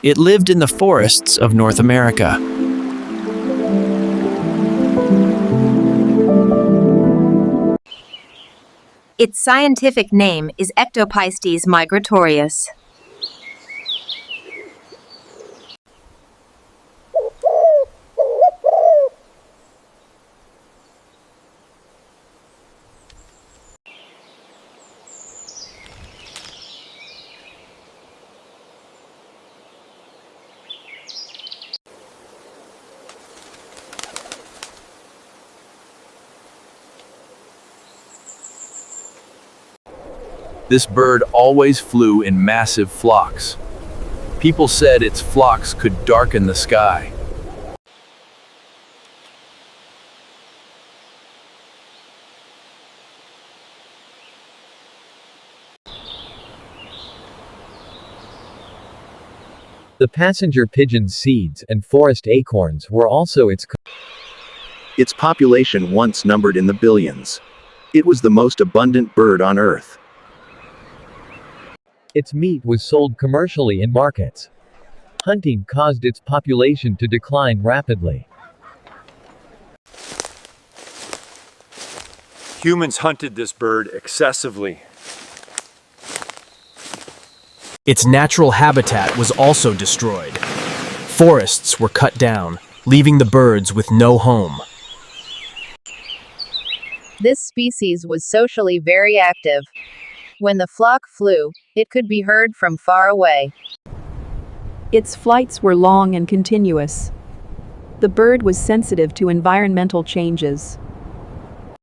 It lived in the forests of North America. Its scientific name is Ectopistes migratorius. This bird always flew in massive flocks. People said its flocks could darken the sky. The passenger pigeon's seeds and forest acorns were also Its population once numbered in the billions. It was the most abundant bird on Earth. Its meat was sold commercially in markets. Hunting caused its population to decline rapidly. Humans hunted this bird excessively. Its natural habitat was also destroyed. Forests were cut down, leaving the birds with no home. This species was socially very active. When the flock flew, it could be heard from far away. Its flights were long and continuous. The bird was sensitive to environmental changes.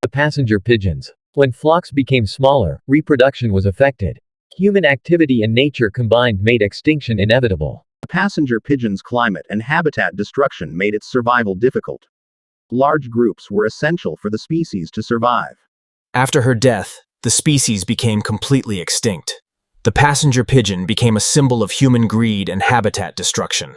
The passenger pigeons. When flocks became smaller, reproduction was affected. Human activity and nature combined made extinction inevitable. The passenger pigeon's climate and habitat destruction made its survival difficult. Large groups were essential for the species to survive. After her death, the species became completely extinct. The passenger pigeon became a symbol of human greed and habitat destruction.